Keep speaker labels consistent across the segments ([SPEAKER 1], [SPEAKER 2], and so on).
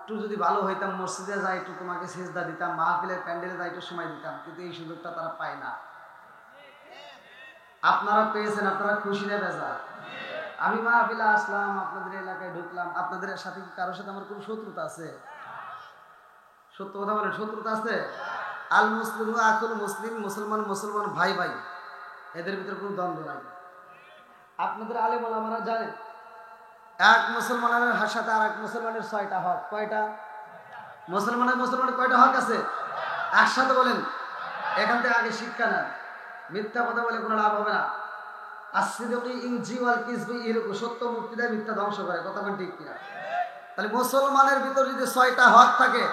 [SPEAKER 1] একটু যদি ভালো হইতাম, মসজিদে যাই একটু তোমাকে সেজদা দিতাম, মাহফিলের প্যান্ডেলে যাই একটু সময় দিতাম, কিন্তু এই সুযোগটা তারা পায় না। আপনারা পেয়েছেন, আপনারা খুশি না বেজা? আমি মাহফিলে আসলাম, আপনাদের এলাকায় ঢুকলাম, আপনাদের সাথে কি কারোর সাথে আমার কোনো শত্রুতা আছে? সত্য কথা বলেন, শত্রুতা আছে? আল মুসলিম আকুল মুসলিম, মুসলমান মুসলমান ভাই ভাই, এদের ভিতরে কোনো দ্বন্দ্ব নাই। আপনাদের আলেম ওলামারা জানেন এক মুসলমানের সাথে আর এক মুসলমানের 6টা হক। কয়টা? মুসলমানের কয়টা হক আছে? একসাথে বলেন। এখান থেকে আগে শিক্ষা নেন। মিথ্যা কথা বলে কোনো লাভ হবে না। আসিদকি ইনজি ওয়াল কিসবি ইরকু, সত্য মুক্তি দেয়, মিথ্যা ধ্বংস করে। কথা কোন ঠিক কিনা? তাহলে মুসলমানের ভিতর যদি 6টা হক থাকে,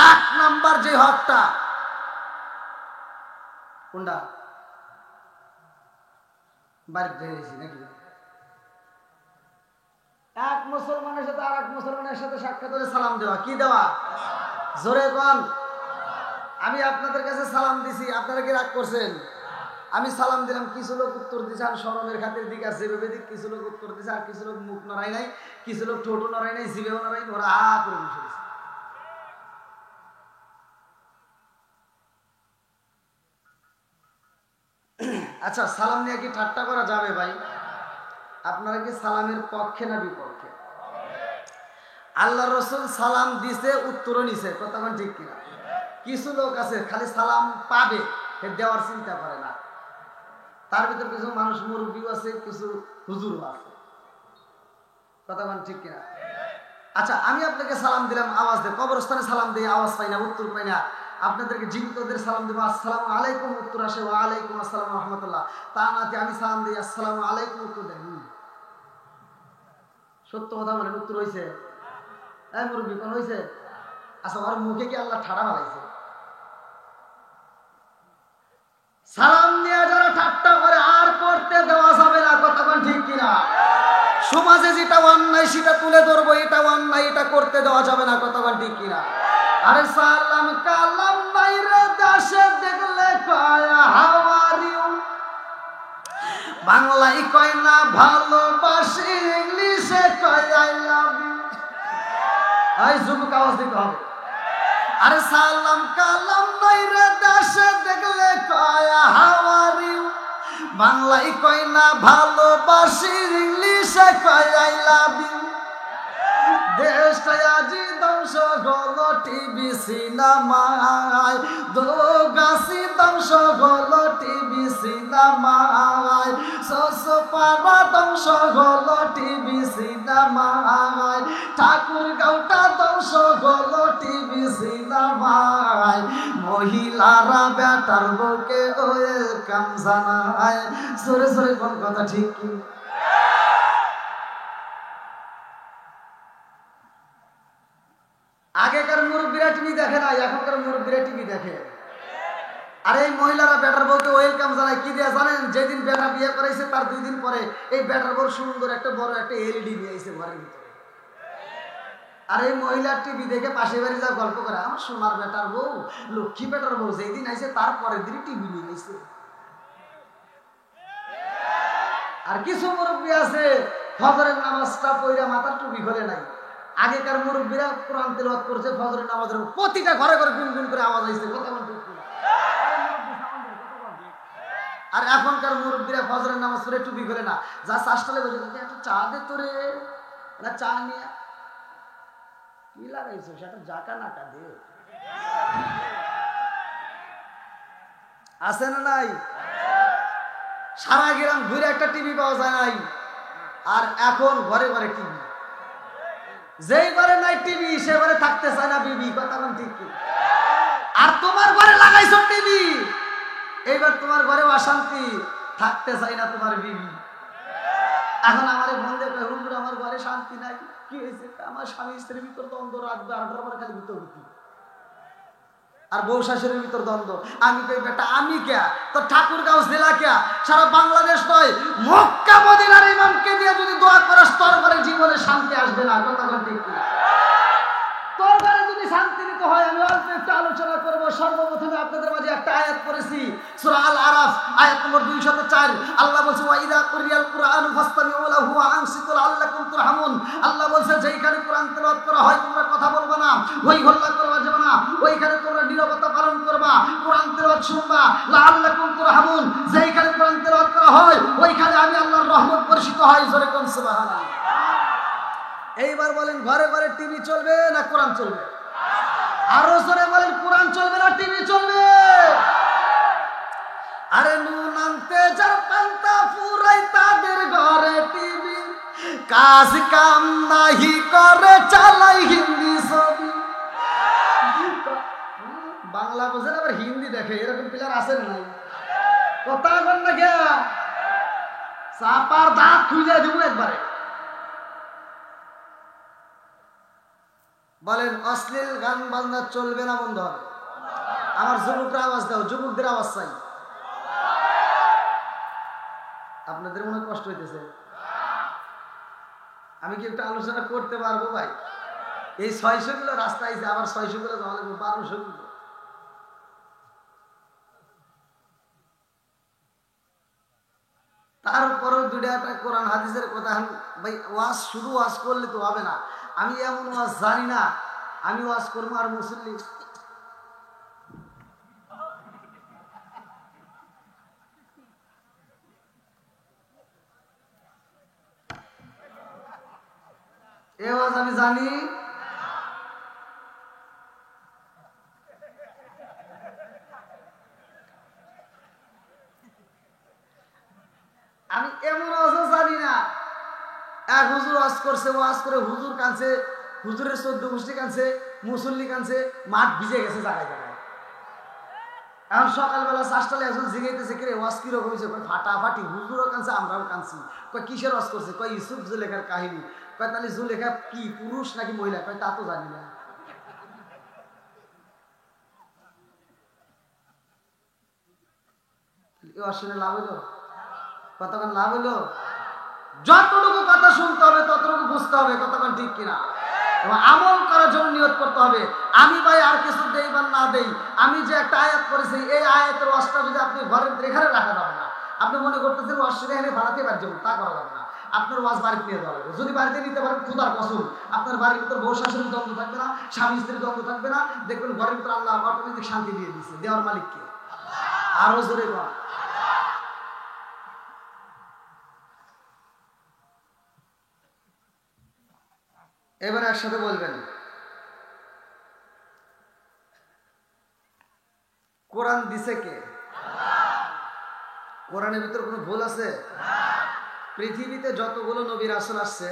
[SPEAKER 1] 1 নাম্বার যে হকটা কোনটা? বাড়িতে গেছি নাকি? এক মুসলমানের সাথে আর এক মুসলমানের সাথে সাক্ষাৎ করে সালাম দেওয়া। কি দেওয়া? জোরে কোন। আমি আপনাদের কাছে সালাম দিছি, আপনারা কি রাগ করছেন? আমি সালাম দিলাম, কিছু লোক উত্তর দিছে আর শরমের খাতির দিকে আছে যেভাবে দিক, কিছু লোক উত্তর দিছে আর কিছু লোক মুখ নড়াই নাই, কিছু লোক ঠোঁটও নড়াই নাই, জিভেও নড়াই, ওরা হা করে বসে গেছে। আচ্ছা, সালাম নিয়ে কি ঠাট্টা করা যাবে ভাই? আপনারা কি সালামের পক্ষে না বিপক্ষে? আল্লাহ রসুল সালাম দিছে, উত্তরও নিছে। কতক্ষণ ঠিক কিনা? কিছু লোক আছে খালি সালাম পাবে, দেওয়ার চিন্তা করে না। তার ভিতর কিছু মানুষ মুরব্বীও আছে, কিছু হুজুরও আছে। কতক্ষণ ঠিক কিনা? আচ্ছা, আমি আপনাকে সালাম দিলাম, আওয়াজ দেয়। কবরস্থানে সালাম দিয়ে আওয়াজ পাই না, উত্তর পাই না। আপনাদেরকে জীবিতদের সালাম দেবো, আসসালামু আলাইকুম, উত্তর আসে ওয়া আলাইকুম আসসালাম রহমতুল্লাহ। তা না আমি সালাম দিই আসসালামু আলাইকুম, উত্তর দেন। সত্য কথা বলেন, উত্তর হয়েছে? মুরব্বী কোন হয়েছে? আচ্ছা, ওর মুখে কি আল্লাহ ঠাড়া বানাইছে? সালাম নিয়ে যারা ঠাট্টা করে আর করতে দেওয়া যাবে না। কতক্ষণ ঠিক কিনা? সমাজে যেটা অন্যায় সেটা তুলে ধরবো, এটা অন্যায়, এটা করতে দেওয়া যাবে না। কতক্ষণ ঠিক কিনা? আরে সালাম কালাম বাইরে দেশে দেখলে কয় হাউ আর ইউ, বাংলায় কয় না ভালোবাসি, ইংলিশে কয় আই লাভ ইউ। এই যুবক আওয়াজ দিতে হবে। আরে সালাম কালাম বাইরে দেশে দেখলে কয় হাউ আর ইউ, বাংলায় কয় না ভালোবাসি, ইংলিশে কয় আই লাভ ইউ। দেশটা আজি ধ্বংস হলো টিভি সিনেমায়, দোগাছি ধ্বংস হলো টিভি সিনেমায়, সসপাড়া ধ্বংস হলো টিভি সিনেমায়, ঠাকুরগাঁওটা ধ্বংস হলো টিভি সিনেমায়, মহিলারা বেটার বউকে ওয়েলকাম জানায়। সরে সরে কোন কথা ঠিক কি? আগেকার মুরব্বীরা টিভি দেখে না, এখনকার মুরব্বীরা টিভি দেখে। আর এই মহিলারা বেটার বউকে ওয়েলকাম জানায় কি দিয়ে জানেন? যেদিন বেটা বিয়ে করাইছে তার 2 দিন পরে এই বেটার বউ সুন্দর একটা বড় একটা এলইডি নিয়ে আইছে ঘরের ভিতরে। আর এই মহিলার টিভি দেখে পাশে বাড়ি যা গল্প করে, আমার সোনার বেটার বউ, লক্ষ্মী বেটার বউ যেদিন আইছে তারপরের দিন টিভি নিয়ে আইছে। আর কিছু মুরব্বী আছে ফজরের নামাজটা পইরা মাথার টুপি খোলে নাই। আগেকার মুরব্বীরা কোরআন তেলাওয়াত করছে, ফজরের নামাজের প্রতিটা ঘরে ঘরে গুনগুন করে আওয়াজ হইছে। কথা বলতে, আর এখনকার মুরব্বীরা ফজরের নামাজ পড়ে টুপি খোলে না, যা চাষটালে বসে একটা চা দে তোরে, না চা নিয়ে কি লাগাইছো সেটা জাকা নাকা দে। আছে না নাই? সারা গ্রাম ঘুরে একটা টিভি পাওয়া যায় নাই। আর এখন ঘরে ঘরে টিভি, যেই ঘরে নাই টিভি সে ঘরে থাকতে চায় না বিবি। কথা বল ঠিক কি? আর তোমার ঘরে লাগাইছো টিভি, এইবার তোমার ঘরে অশান্তি, থাকতে চাই না তোমার বিবি। এখন আমার বন্ধে হুজুর আমার ঘরে শান্তি নাই। কি হয়েছে? আমার স্বামী স্ত্রীর ভিতর দ্বন্দ্ব, রাত 12টার পরে খালি ভিতর ভিতর, আর বউ শাশুড়ির ভিতর দ্বন্দ্ব। আমি কই বেটা আমি কে? তো ঠাকুরগাঁও জেলা কে? সারা বাংলাদেশ নয়, মক্কা মদিনার ইমামকে দিয়ে যদি দোয়া করাস তোর ঘরে জীবনে শান্তি আসবে না। কথা বল ঠিক কি? তোর ঘরে যদি শান্তি নিতে হয়, আমি অল্প একটু আলোচনা করব। সর্বপ্রথমে আপনাদের মাঝে একটা আয়াত পড়েছি, সূরা আল আরাফ আয়াত নম্বর 204। আল্লাহ বলছে ওয়া ইযা কুরিয়াল কুরআনু ফাসতামিউ লাহু ওয়া আনসিতু লাআল্লাকুম তুরহামুন। আল্লাহ বলছে যেইখানে কোরআন তেলাওয়াত করা হয় তোমরা কথা হই হল্লা করা যাবে না, ওইখানে তোমরা নীরবতা পালন করবা, কোরআন তেলাওয়াত শুনবা, লাআল্লাকুম তুরহামুন। যেইখানে কোরআন তেলাওয়াত করা হয় ওইখানে আমি আল্লাহর রহমত বর্ষিত হয়। জোরে কোন সুবহানাল্লাহ। এইবার বলেন, ঘরে ঘরে টিভি চলবে না কোরআন চলবে? আরো জোরে বলেন, কোরআন চলবে না টিভি চলবে? আরে নুন আনতে যার পান্তা ফুরাই তাদের ঘরে টিভি, কাজ কাম নাহি করে চালাই হিন্দি ছবি। বাংলা বোঝেন আবার হিন্দি দেখে, এরকম প্লেয়ার আছে না? নাই কথা বল না কে, চাপার দাঁত খুলে দিব একবারে। বলেন, অশ্লীল গান বাজনা চলবে না বন্ধ হবে? আমার যুবকরা আওয়াজ দাও, যুবকদের আওয়াজ চাই। আপনাদের মনে কষ্ট হইতেছে? আমি কি একটা আলোচনা করতে পারবো ভাই? এই 600 কিলো রাস্তা আইছে, আবার 600 কিলো যাওয়া লাগবে, 1200 কিলো। তারপরেও দুইটা একটা কোরআন হাদিসের কথা। ভাই ওয়াজ শুধু ওয়াজ করলে তো হবে না, আমি এমন ওয়াজ জানি না, আমি ওয়াজ করবো আর মুসল্লি এ ওয়াজ আমি জানি। আমি এমন ওয়াজও জানি না। এক হুজুর ওয়াজ করছে, ওয়াজ করে হুজুর কানছে, হুজুরের 14 গোষ্ঠী কানছে, মুসল্লি কানছে, মাঠ ভিজে গেছে জায়গায় জায়গায়। এখন সকালবেলা 4টালে একজন জিগাইতেছে, কিরে ওয়াজ কিরকম হয়েছে? ফাটাফাটি, হুজুরও কানছে, আমরাও কানছি। কয় কিসের ওয়াজ করছে? কয় ইউসুফ জুলেখার কাহিনী। কয় তাহলে জুলেখা কি পুরুষ নাকি মহিলা? কয় তা তো জানি না। শুনে লাভ হইলো? কতক্ষণ লাভ হইলো? যতটুকু কথা শুনতে হবে ততটুকু বুঝতে হবে, কতক্ষণ ঠিক কিনা, এবং আমল করার জন্য নিয়ত করতে হবে। আমি ভাই আর কিছু দেই বা না দেই, আমি যে একটা আয়াত করেছি, এই আয়াতের ওয়াজটা যদি আপনি ঘরের এখানে রাখা যাবে না। আপনি মনে করতেছেন ওয়াজ শুনে এখানে ভাড়াতে পারছি, তা করা যাবে না। আপনার ওয়াজ বাড়িতে নিয়ে যাওয়া লাগবে। যদি বাড়িতে নিতে পারেন, খুদার কসম, আপনার বাড়ির ভিতর বউ শাশুড়ির দ্বন্দ্ব থাকবে না, স্বামী স্ত্রীর দ্বন্দ্ব থাকবে না। দেখবেন ঘরের ভিতর আল্লাহ অটোমেটিক শান্তি দিয়ে দিচ্ছে। দেওয়ার মালিককে আরো জোরে বল। এবার একসাথে বলবেন, কোরআন দিছে কে? কোরআনের ভিতর কোনো ভুল আছে? পৃথিবীতে যতগুলো নবী রাসূল আসছে,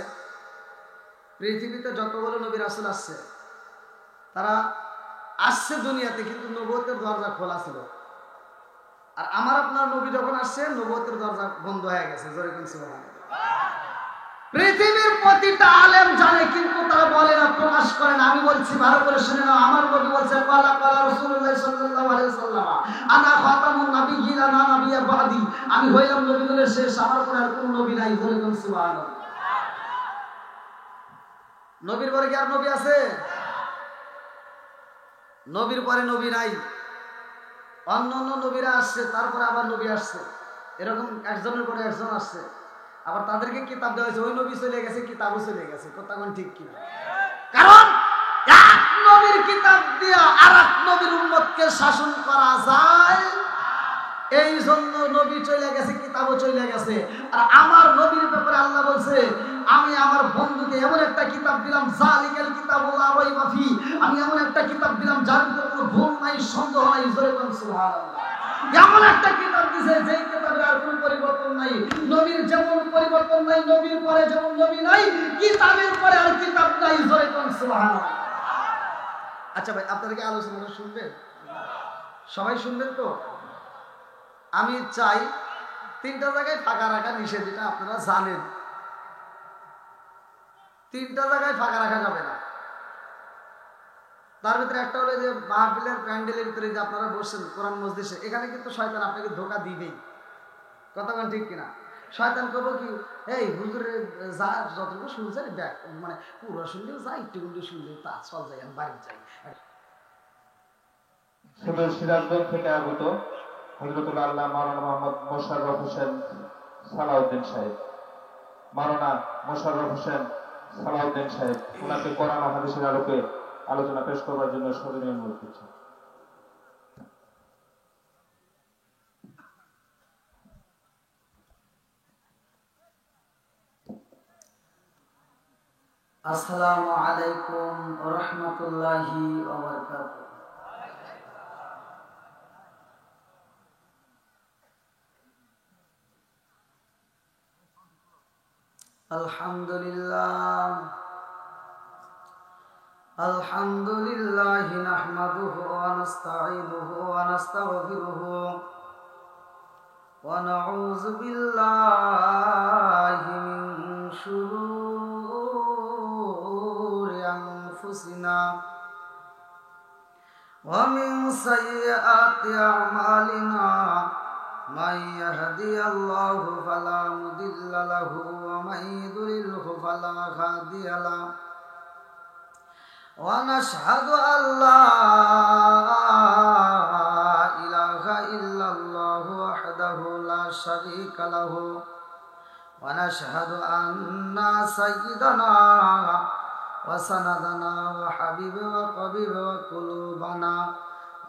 [SPEAKER 1] পৃথিবীতে যতগুলো নবী রাসূল আসছে, তারা আসছে দুনিয়াতে, কিন্তু নবুয়তের দরজা খোলা ছিল। আর আমার আপনার নবী যখন আসছে, নবুয়তের দরজা বন্ধ হয়ে গেছে। জোরে কোন সুবহানাল্লাহ। পৃথিবীর প্রতিটা আলেম জানে, কিন্তু তারা বলে না, প্রকাশ করে না। আমি বলছি, ভালো করে শুনে নাও। আমার নবী বলছেন, ক্বালা ক্বালা রাসূলুল্লাহ সাল্লাল্লাহু আলাইহি ওয়াসাল্লাম, আনা খাতামুন নাবিয়্যিন লা নাবিয়্যা বাদি। আমি হইলাম নবীদের শেষ, আমার পরে আর কোনো নবী নাই। জোরে কোন সুবহানাল্লাহ। নবীর পরে কি আর নবী আছে? নবীর পরে নবী নাই। অন্য অন্য নবীরা আসছে, তারপরে আবার নবী আসছে, এরকম একজনের পরে একজন আসছে। আবার তাদেরকে কিতাব দেওয়া হয়েছে, ওই নবী চলে গেছে, কিতাবও চলে গেছে। কথা কোন ঠিক কিনা? কারণ এক নবীর কিতাব দিয়া আর এক নবীর উম্মতকে শাসন করা যায়, এই জন্য নবী চলে গেছে, কিতাবও চলে গেছে। আর আমার নবীর ব্যাপারে আল্লাহ বলছে, আমি আমার বন্ধুকে এমন একটা কিতাব দিলাম, জালিকাল কিতাবুল লা রাইবা ফি। আমি এমন একটা কিতাব দিলাম যার ভিতরে কোনো ভুল নাই, সন্দেহ নাই। জোরে বলুন সুবহানাল্লাহ। এমন একটা কিতাব দিয়েছে যেই কিতাবের আর কোনো পরিবর্তন নাই। নবীর যেমন পরিবর্তন নাই, নবীর পরে যেমন নবী নাই, কিতাবের পরে আর কিতাব নাই। জোরে বলুন সুবহানাল্লাহ। আচ্ছা ভাই, আপনারা কি আলোচনাটা শুনবেন? সবাই শুনবেন তো? আমি চাই 3টা জায়গায় ফাঁকা রাখা নিষেধ, এটা আপনারা জানেন। 3টা জায়গায় ফাঁকা রাখা যাবে না। তার ভিতরে একটা হলো যে মাহফিলের প্যান্ডেলের ভিতরে যে আপনারা বসছেন কোরআন মজলিসে, এখানে কিন্তু শয়তান আপনাকে ধোঁকা দিবেই। কথা বলেন ঠিক কিনা? শয়তান করবো কি, এই হুজুরের যা যতটুকু শুনছে দেখ, মানে পুরো শুনলেও যাই, একটু শুনলেও তা চল যাই, আমি বাড়ি যাই।
[SPEAKER 2] সিরাজগঞ্জ থেকে আগত হযরতুল আল্লাহ মাওলানা মোহাম্মদ মোশাররফ হোসেন সালাউদ্দিন সাহেব, মাওলানা মোশাররফ হোসেন সালাউদ্দিন সাহেব, ওনাকে কোরআন ও হাদিসের আলোকে আলোচনা পেশ করবার জন্য সবিনয় অনুরোধ করছি।
[SPEAKER 1] আসসালামু আলাইকুম ওয়া রাহমাতুল্লাহি ওয়া বারাকাতুহু। আলহামদুলিল্লাহ নাহমাদুহু ওয়া নাস্তাঈনুহু ওয়া নাস্তাগফিরুহু ওয়া নাউযু বিল্লাহি মিন শুরুরি আনফুসিনা ওয়া মিন সাইয়্যাতি আ'মালিনা من يهدي الله فلا مضل له ومن يضلله فلا هادي له ونشهد أن لا إله إلا الله وحده لا شريك له ونشهد أن سيدنا وسندنا وحبيب وقبيب وقلوبنا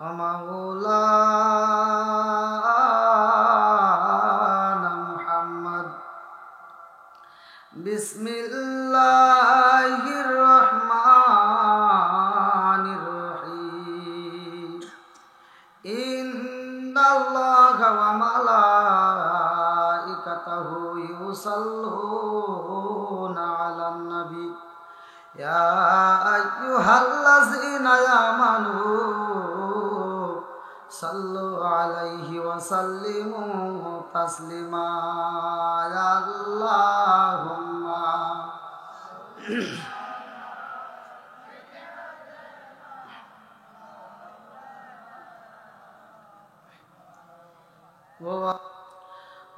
[SPEAKER 1] ومولانا محمد بسم الله الرحمن الرحيم إن الله وملائكته يصلون على النبي يا أيها الذين آمنوا صلوا عليه وسلموا تسليما يا اللهم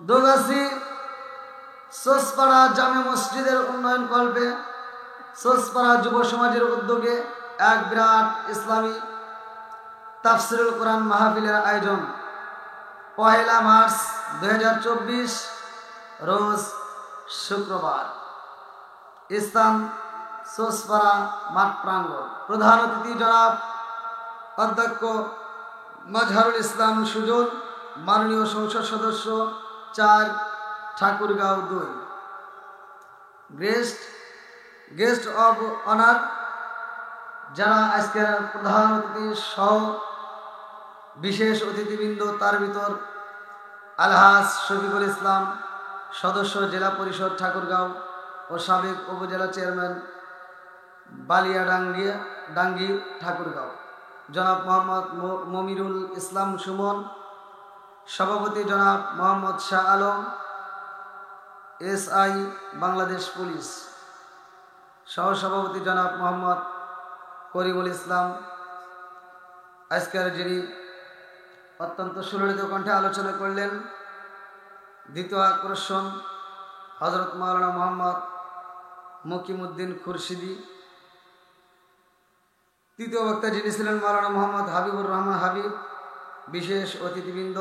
[SPEAKER 1] দোগাছি সোসপাড়া জামে মসজিদের উন্নয়ন কল্পে সোসপাড়া যুব সমাজের উদ্যোগে এক বিরাট ইসলামী তাফসিরুল কোরআন মাহফিলের আয়োজন 1 মার্চ 2024 রোজ শুক্রবার, স্থান সোসপাড়া মাঠ প্রাঙ্গণ। প্রধান অতিথি জনাব অধ্যক্ষ মাজহারুল ইসলাম সুজন, মাননীয় সংসদ সদস্য 4 ঠাকুরগাঁও 2। গেস্ট অব অনার যারা আজকের প্রধান অতিথি সহ বিশেষ অতিথিবৃন্দ, তার ভিতর আলহাজ শফিকুল ইসলাম, সদস্য জেলা পরিষদ ঠাকুরগাঁও ও সাবেক উপজেলা চেয়ারম্যান বালিয়াডাঙ্গি ঠাকুরগাঁও, জনাব মোহাম্মদ মমিরুল ইসলাম সুমন, সভাপতি জনাব মোহাম্মদ শাহ আলম SI বাংলাদেশ পুলিশ, সহসভাপতি জনাব মোহাম্মদ করিমুল ইসলাম। আজকের যিনি অত্যন্ত সুললিত কণ্ঠে আলোচনা করলেন, দ্বিতীয় আকর্ষণ হযরত মাওলানা মোহাম্মদ মকিমউদ্দিন খুরশিদি। তৃতীয় বক্তা যিনি ছিলেন মাওলানা মোহাম্মদ হাবিবুর রহমান হাবিব। বিশেষ অতিথিবৃন্দ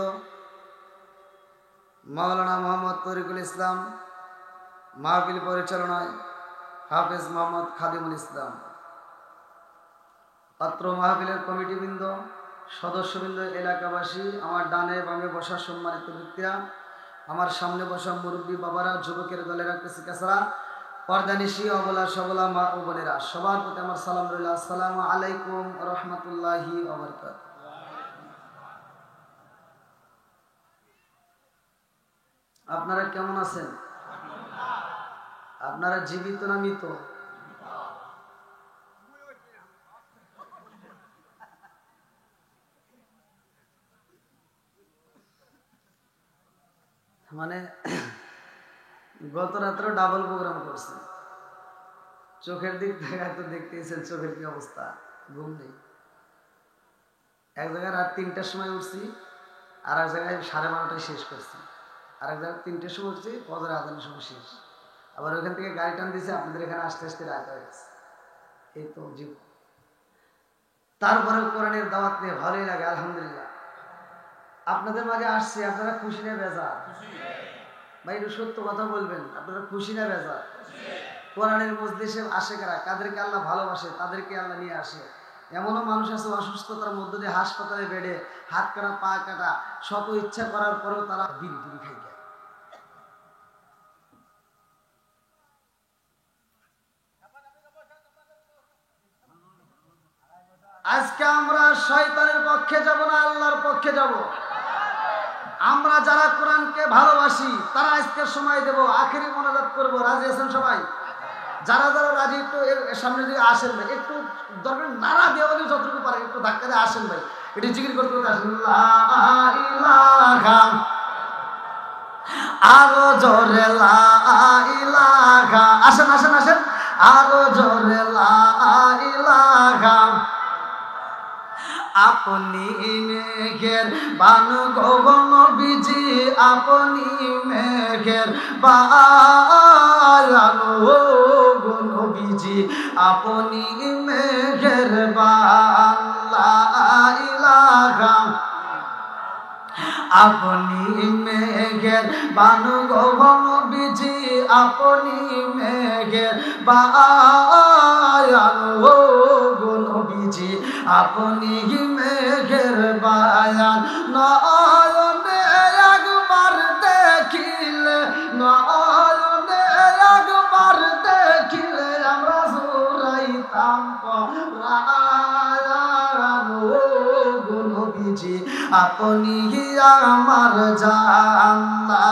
[SPEAKER 1] মাওলানা মোহাম্মদ তরিকুল ইসলাম, মাহফিল পরিচালনায় হাফেজ মোহাম্মদ খাদিমুল ইসলাম। অত্র মাহফিলের কমিটিবৃন্দ, সদস্যবৃন্দ, এলাকাবাসী, আমার ডানে বামে বসা সম্মানিত ব্যক্তিরা, আমার সামনে বসা মুরব্বী বাবারা, যুবকের দলেরা, কচিকাচারা, পর্দানিশী, অবলা সবলা মা ও বোনেরা, সবার প্রতি আমার সালাম রইল। আসসালামু আলাইকুম ওয়া রাহমাতুল্লাহি ওয়া বারাকাতুহু। আপনারা কেমন আছেন? আপনারা জীবিত না মৃত? মানে গত রাত্রে ডাবল প্রোগ্রাম করছে। চোখের দিক থেকে তো দেখতেইছেন চোখের কি অবস্থা, ঘুম নেই। এক জায়গায় রাত 3টার সময় উঠছি, আর এক জায়গায় 12:30টায় শেষ করছি, আর এক জায়গায় 3টার সময় উঠছি, ফজর আজানের সময় শেষ। আবার ওইখান থেকে গাড়ি টান দিয়েছে, আপনাদের এখানে আসতে আসতে রাত হয়ে গেছে। এই তো জীবন। তারপরে কোরআনের দাওয়াত নিয়ে ভালোই লাগে, আলহামদুলিল্লাহ। আপনাদের মাঝে আসছে, আপনারা খুশি না বেজার? ভাই একটু সত্য কথা বলবেন, আপনারা খুশি না বেজার? কোরআনের মজলিসে আসে কারা, কাদেরকে আল্লাহ ভালোবাসে তাদেরকে আল্লাহ নিয়ে আসে। এমনও মানুষ আছে অসুস্থতার মধ্য দিয়ে হাসপাতালে বেডে, হাত কাটা পা কাটা, শত ইচ্ছা করার পরেও তারা বিড়ি টিড়ি খাই যায়। আজকে আমরা শয়তানের পক্ষে যাব না, আল্লাহর পক্ষে যাব। আমরা যারা কোরআনকে ভালোবাসি তারা আজকে সময় দেব, আখেরি মোনাজাত করব। রাজি আছেন সবাই? যারা যারা রাজি একটু এর সামনে দিকে আসেন ভাই, একটু দরকার নাড়া দেওয়ালে যতটুকু পারে একটু ধাক্কা দিয়ে আসেন ভাই, একটু জিকির করতে করতে আসেন। লা ইলাহা, আরো জোরে লা ইলাহা, আসেন আসেন আসেন, আরো জোরে লা ইলাহা। আপনি মেঘের বানু গগন বিজি, আপনি মেঘের বায়ানো গগন বিজি, আপনি মেঘের বান লা ইলাহা। আপনি মেঘের বানু গগন বিজি, আপনি মেঘের বায়ানো গগন বিজি, আপনি মেঘের বায়ান। নয়নে একবার দেখিলে, নয়নে একবার দেখিলে আমরা জুড়াইতাম পরাণ গগন বিজি, আপনি আমার জান। লা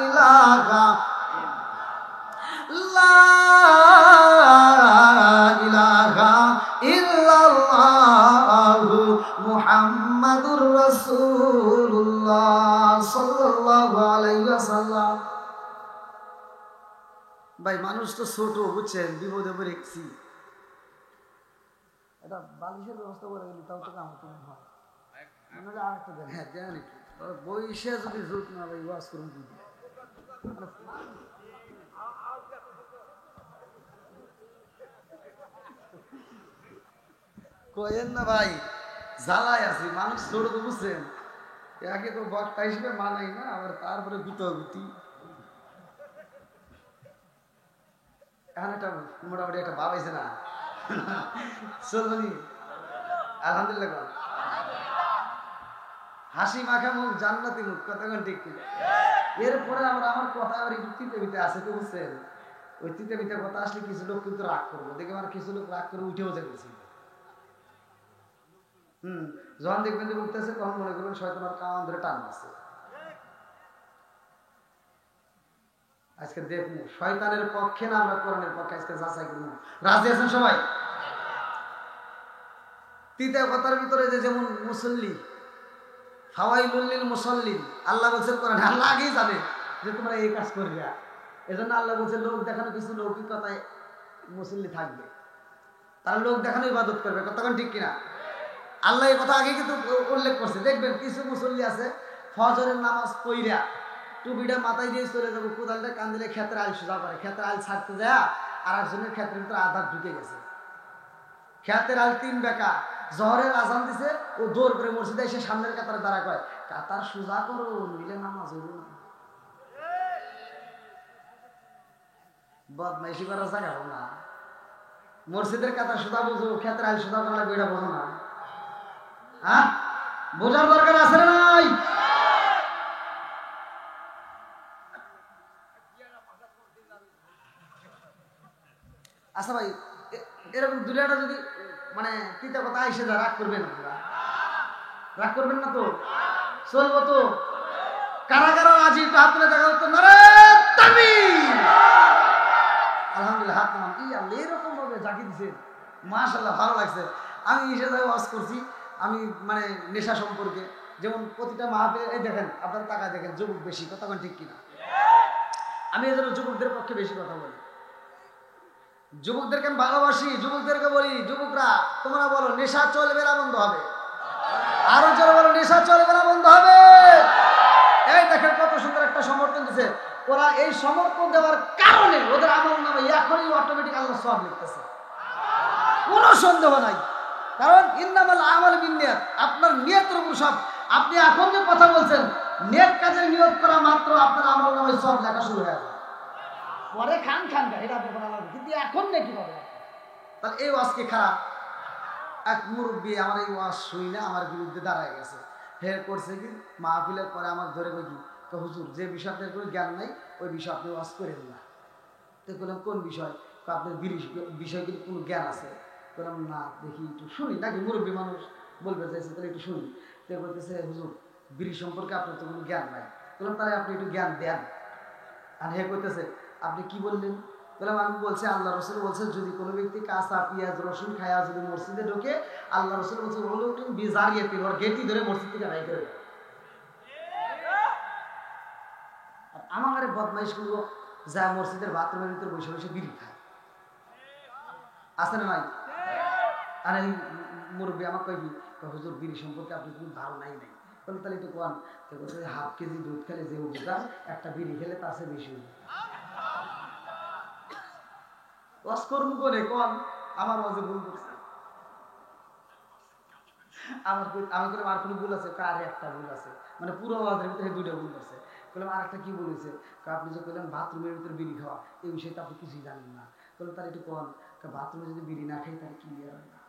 [SPEAKER 1] ইলাহা, লা ইলাহা ইল্লাল্লাহু মুহাম্মাদুর রাসূলুল্লাহ সাল্লাল্লাহু আলাইহি ওয়াসাল্লাম। ভাই মানুষ তো ছোট, বুঝছেন, বিপদে পড়েছি। এটা বালিশের ব্যবস্থা করে গেলি তাও তো কাম হয়। আরেকটা দেন, হ্যাঁ দেন একটু বইসে যদি জুত না ভাই ওয়াজ করুন কি কয়েন না ভাই, জ্বালায় আছি। মানুষ ছোট তো বুঝছেন, একে তো বক্তা হিসেবে মানাই না, আবার তারপরে গুতি এখন একটা মোটামুটি একটা ভাব হয়েছে না, চলবনি আলহামদুলিল্লাহ। হাসি মাখা মুখ, জান্নাতি মুখ, কতক্ষণ ঠিক কিনা। এরপরে আমরা আমার কথা আবার একটু তিতে মিতে আছে তো বুঝছেন, ওই তিতে মিতে কথা আসলে কিছু লোক কিন্তু রাগ করবো, দেখে আমার কিছু লোক রাগ করে উঠেও যেতেছি। যখন দেখবেন যে উঠতেছে তখন মনে করবেন শয়তান আর কান ধরে টান দিচ্ছে। আজকে দেখবো শয়তানের পক্ষে না আমরা কোরআনের পক্ষে আজকে যাচাই করবো। রাজি আছেন সবাই? তিতে কথার ভিতরে যে যেমন মুসল্লি, ফাওয়াইলুল লিল মুসাল্লিন, আল্লাহ বলছেন কোরআনে, আল্লাহ আগেই জানে যে তোমরা এই কাজ করবে। এজন্য আল্লাহ বলছে লোক দেখানো কিছু লৌকিকতায় মুসল্লি থাকবে, তারা লোক দেখানো ইবাদত করবে। কতক্ষণ ঠিক কিনা? আল্লাহ এই কথা আগে কিন্তু উল্লেখ করছে। দেখবেন কিছু মুসল্লি আছে ফজরের নামাজ পইরা টুপিটা মাথায় দিয়ে চলে যাবো, কোদালটা কান দিলে ক্ষেতের আইল সোজা করে, ক্ষেতের আইল ছাড়তে যায় আর একজনের ক্ষেত্রের ভিতরে আধার ঢুকে গেছে। ক্ষেতের আইল 3 বেকা, জহরের আজান দিছে, ও দৌড় করে মসজিদে এসে সামনের কাতারে দাঁড়া কয় কাতার সোজা করো নিলে নামাজ হইল না। বদমাইশি করার জায়গা হল না। মসজিদের কাতার সোজা বুঝো, ক্ষেতের আইল সোজা করা লাগবে, এটা বোঝো না? হ্যাঁ, বোঝার দরকার আছে না নাই? আচ্ছা ভাই, এরকম দুনিয়াটা যদি মানে তিতা কথা এসে যায়, রাগ করবেন আপনারা? রাগ করবেন না তো? চলবো তো? কারা কারা রাজি একটু হাত তুলে দেখা হতো না রে তাকবীর। আলহামদুলিল্লাহ, হাত নামান। আল্লাহ এরকম ভাবে জাকি দিছে, মাশাআল্লাহ, ভালো লাগছে। আমি এসে যাই ওয়াজ করছি, আমি মানে নেশা সম্পর্কে, যেমন প্রতিটা মাহফিলে এই দেখেন, আপনারা তাকায় দেখেন, যুবক বেশি, কথা কোন ঠিক কিনা? আমি এই জন্য যুবকদের পক্ষে বেশি কথা বলি, যুবকদেরকে আমি ভালোবাসি। যুবকদেরকে বলি, যুবকরা তোমরা বলো নেশা চলবে না বন্ধ হবে? আরো জোরে বলো, নেশা চলবে না বন্ধ হবে? এই দেখেন কত সুন্দর একটা সমর্থন দিছে। ওরা এই সমর্থন দেওয়ার কারণে ওদের আমল নামে এখনই অটোমেটিক আল্লাহ সওয়াব লিখতেছে, কোনো সন্দেহ নাই। কারণ ইন্নামাল আমাল বিন্নিয়াত, আপনার নিয়তের উপর সব। আপনি এখন যে কথা বলছেন, নেক কাজে নিয়ত করা মাত্র আপনার আমল নামে সওয়াব লেখা শুরু হয়ে যাবে। পরে খান এটা ব্যাপার আলাদা, কিন্তু এখন নাকি পাবে। তাহলে এই ওয়াজকে খারাপ। এক মুরব্বী আমার এই ওয়াজ শুই না আমার বিরুদ্ধে দাঁড়ায় গেছে। হে করছে কি মাহফিলের পরে আমার ধরে কই কি হুজুর যে বিষয়টার কোনো জ্ঞান নাই ওই বিষয় আপনি ওয়াজ করেন না। তো বললাম কোন বিষয়? আপনার বিষয় কিন্তু কোনো জ্ঞান আছে? বললাম না, দেখি একটু শুনি, নাকি মুরব্বী মানুষ বলবে চাইছে, তাহলে একটু শুনি। তো বলতেছে হুজুর বিড়ি সম্পর্কে আপনার তো কোনো জ্ঞান নাই। বললাম তাহলে আপনি একটু জ্ঞান দেন। আর হে করতেছে আপনি কি বললেন? বললাম আমি বলছি আল্লাহ রসুল বলছে যদি কোনো ব্যক্তি কাঁচা পেঁয়াজ রসুন খায়া যদি মসজিদে ঢোকে, আল্লাহ রসুল বলছে হলো বিজারিয়াতি ওর গেটি ধরে মসজিদ থেকে বাই করে। আমার বদমাইশ গুলো যা মসজিদের বাথরুমের ভিতরে বসে বসে বিড়ি খায়, আছে না নাই? আর এই মুরব্বী আমার কই কি হুজুর বিড়ি সম্পর্কে আপনি কোনো ধারণাই নেই। বলে তাহলে একটু কোন হাফ কেজি দুধ খেলে যে উপকার একটা বিড়ি খেলে তার চেয়ে বেশি করবো করে কোন আমার মাঝে ভুল করছে। আমার আর কোনো ভুল আছে? কার একটা ভুল আছে, মানে পুরো ওয়াজের ভিতরে দুইটা ভুল আছে। বললাম আর একটা কি বলেছে? আপনি যে বললেন বাথরুমের ভিতরে বিড়ি খাওয়া, এই বিষয়টা আপনি কিছুই জানেন না। বললাম তার একটু কোন বাথরুমে যদি বিড়ি না খাই তাহলে কি হয় না?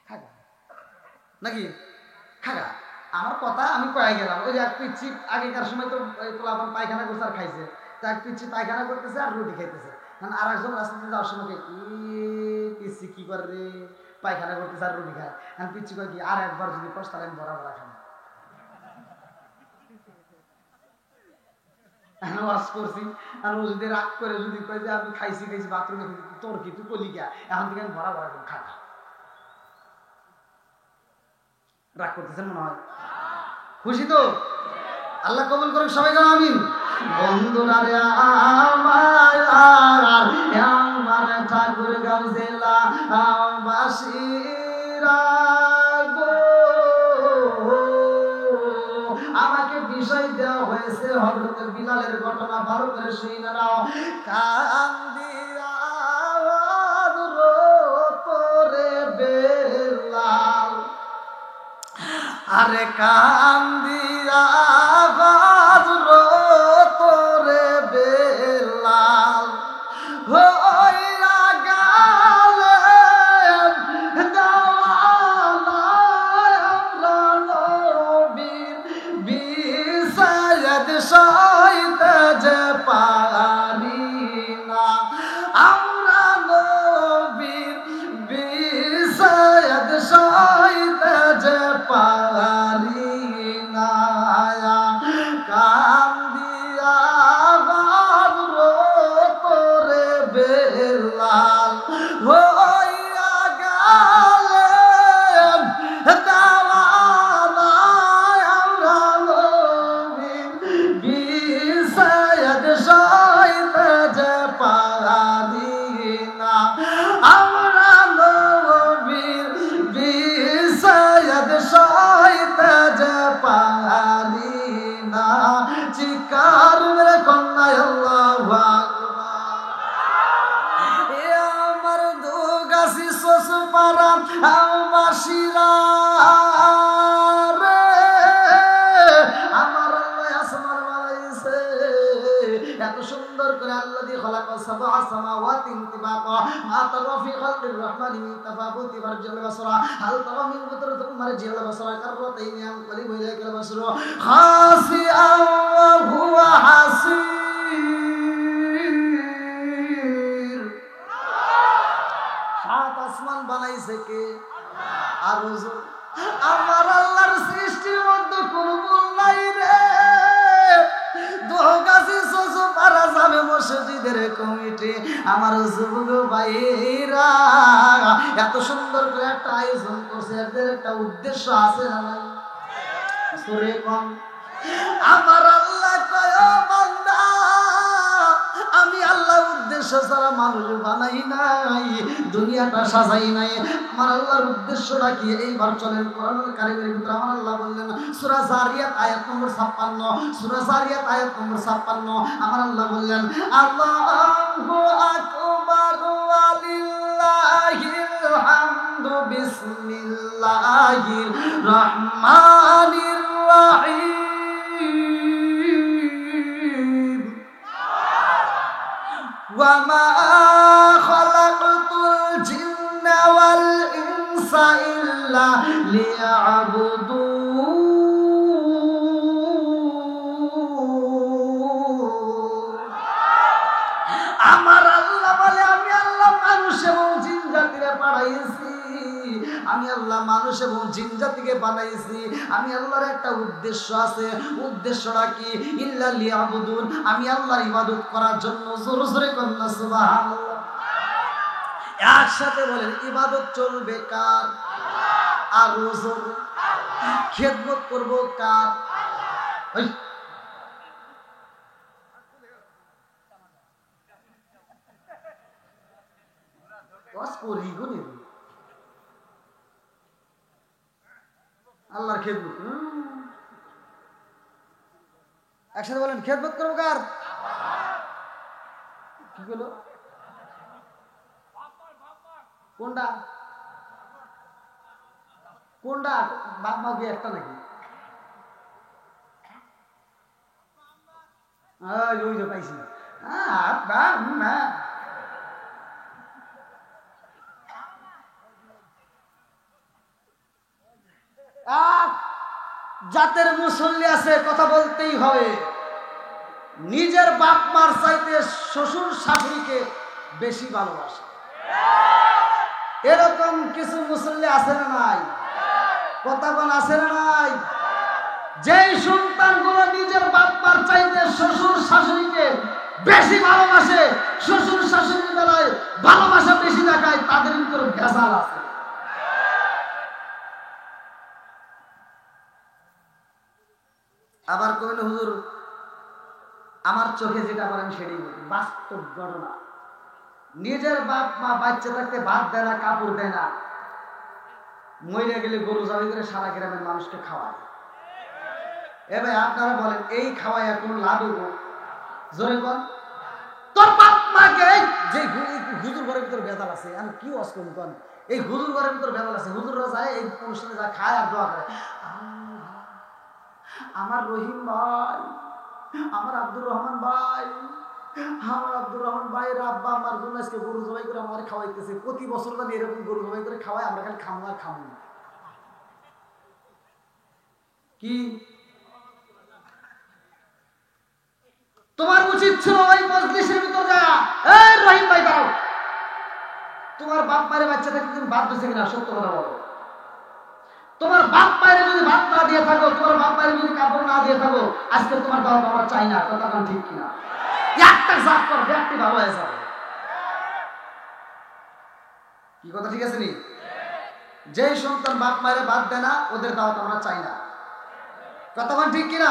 [SPEAKER 1] খাগা নাকি খাগা আমার কথা আমি কয়ে গেলাম। ওই যে এক পিচ্ছি আগেকার সময় তো পোলাপান পায়খানা করছে আর খাইছে, তো এক পিচ্ছি পায়খানা করতেছে আর রুটি খাইতেছে। আর একজন রাস্তাতে যাওয়ার সময় পিচ্ছি কি করে রে, পায়খানা করতেছে আর রুটি খায়। আর পিচ্ছি কয় কি আর একবার যদি কষ্ট তাহলে আমি বড় বড় খাবো। ওয়াজ করছি আর ও যদি রাগ করে যদি কয় যে আমি খাইছি বাথরুমে তোর কি তুই কলি গা, এখন থেকে আমি ভরা ভরা খাটা। রাগ করতেছেন মনে হয়? খুশি তো? আল্লাহ কবুল করুক সবাই যেন আমিন। বন্ধুরা রে আমার ঠাকুর গাঁও জেলা বাসীরা গো, আমাকে বিষয় দেওয়া হয়েছে হযরত বিলালের ঘটনা, ভালো করে শুনে নাও। কান্দিয়া তোরে বেলাল, আরে কান্দিয়া তোরে বেলাল হইয়া গেলেন দেওয়ানা আমরা নবীর বিষাদ সইতে যে পারি না, আমরা নবীর বিষাদ সইতে যে পারি না। কান্দিয়া তোরে বেলাল হইয়া গেলেন দেওয়ানা আমরা নবীর বিষাদ সইতে যে পারি না, আমরা নবীর বিষাদ সইতে যে পারি না। চিকার মেরে কন্যায় আল্লাহু আকবার। এ আমার দুগাছি শ্বশুরপাড়া আমাশিরা রে, আমার আল্লাহ আসমান বানাইছে এত সুন্দর করে। আল্লাহ দিয়ে খলাকা সাবআ সামাওয়াতিন তিবাকা মা তারা ফি খালকির রহমানি মিন তাফাউতি ফারজিল বাসরা হাল তারা মিন কুদরাতিল মারজিল বাসরা কাররাতাইন ইয়ানকালিবু ইলাইকাল বাসরু খাসিআন ওয়া হুয়া হাসির। সাত আসমান বানাইছে কে? আর হুজুর আমার আল্লাহর সৃষ্টির মধ্যে কোনো ভুল নাই রে। দোগাছি শ্বশুরপাড়া যাবে মসজিদের কমিটি, আমার যুবক ভাইরা এত সুন্দর করে একটা আয়োজন করছে, এদের একটা উদ্দেশ্য আছে না নাই? সুরে কম আমার আল্লাহ কয় বান্দা আমি আল্লাহ উদ্দেশ্য ছাড়া মানুষ বানাই নাই, দুনিয়াটা সাজাই নাই। আমার আল্লাহর উদ্দেশ্যটা কি? এইবার চলেন কোরআনুল কারীমের ভিতরে আমার আল্লাহ বললেন সূরা জারিয়াত আয়াত নম্বর 56, সূরা জারিয়াত আয়াত নম্বর 56 আমার আল্লাহ বললেন আল্লাহু আকবার ওয়ালিল্লাহিল হামদু বিসমিল্লাহির রহমানির রহিম। ওয়ামা খালাকতুল জিন্না ওয়াল ইনসা ইল্লা লিয়াবুদুন। আমার আল্লাহ বলে আমি আল্লাহ মানুষ এবং জিন জাতিরে পাঠাইছি, আমি আল্লাহ মানুষ এবং জিন জাতিকে বানাইছি। আমি আল্লাহর একটা উদ্দেশ্য আছে, উদ্দেশ্যটা কি? ইল্লা লিয়াবুদুন, আমি আল্লাহর ইবাদত করার জন্য। জোরে জোরে কন্যা সুবহানাল্লাহ। একসাথে বলেন ইবাদত চলবে কার? আর জোরে খেদমত করব কার? ওই আল্লাহর খেদমত। একসাথে বলেন খেদমত করবো কার? কি বলো? কোনটা কোনটা? বাপ মা কি একটা নাকি? ওই যে পাইছি। জাতের মুসল্লি আছে, কথা বলতেই হবে। নিজের বাপ মার চাইতে শ্বশুর শাশুড়িকে বেশি ভালোবাসে, এরকম কিছু মুসল্লি আছে না নাই? কথা বল আছে না নাই? যেই সন্তানগুলো নিজের বাপ মার চাইতে শ্বশুর শাশুড়িকে বেশি ভালোবাসে, শ্বশুর শাশুড়ির বেলায় ভালোবাসা বেশি দেখায়, তাদের ভিতরে ভেজাল আছে। আবার কইল হুজুর আমার চোখে যেটা বলেন সেটাই বলি, বাস্তব ঘটনা। নিজের বাপ মা বাচ্চা থাকতে ভাত দেয় না, কাপড় দেয় না, মরে গেলে গরু জবাই করে সারা গ্রামের মানুষকে খাওয়ায়। এ ভাই আপনারা বলেন এই খাওয়ায় কোন লাভ হইব? জোরে বল। তোর বাপ মাকে যে হুজুর ঘরের ভিতরে ভেজাল আছে, আমি কি ওয়াজ করব? কোন এই হুজুর ঘরের ভিতরে ভেজাল আছে। হুজুররা যায় এই অনুষ্ঠানে যায়, খায় আর দোয়া করে, আমার রহিম ভাই, আমার আব্দুর রহমান ভাই, আমার আব্দুর রহমান ভাইয়ের আব্বা আমার জন্য আজকে গরু জবাই করে আমার খাওয়াইতেছে। প্রতি বছর যদি এরকম গরু জবাই করে খাওয়াই, আমরা খালি খামো আর খামো। কি তোমার উচিত ছিল ওই মজলিসের ভিতর যা, এই রহিম ভাই দাঁড়াও, তোমার বাপ মায়ের বাচ্চা থাকতে তুমি ভাত দিচ্ছে কিনা? সত্য কথা বলো। তোমার বাপ মায়ের যদি ভাত না দিয়ে থাকো, তোমার বাপ মায়ের যদি কাপড় না দিয়ে থাকো, আজকে তোমার দাওয়াত আমার চাই না। কথা কান ঠিক কিনা? একটা জাত কর, ব্যক্তি ভালো হয়ে যাবে। কি কথা ঠিক আছে নি? যেই সন্তান বাপ মায়ের ভাত দেয় না, ওদের দাওয়াত আমরা চাই না। কথা কান ঠিক কিনা?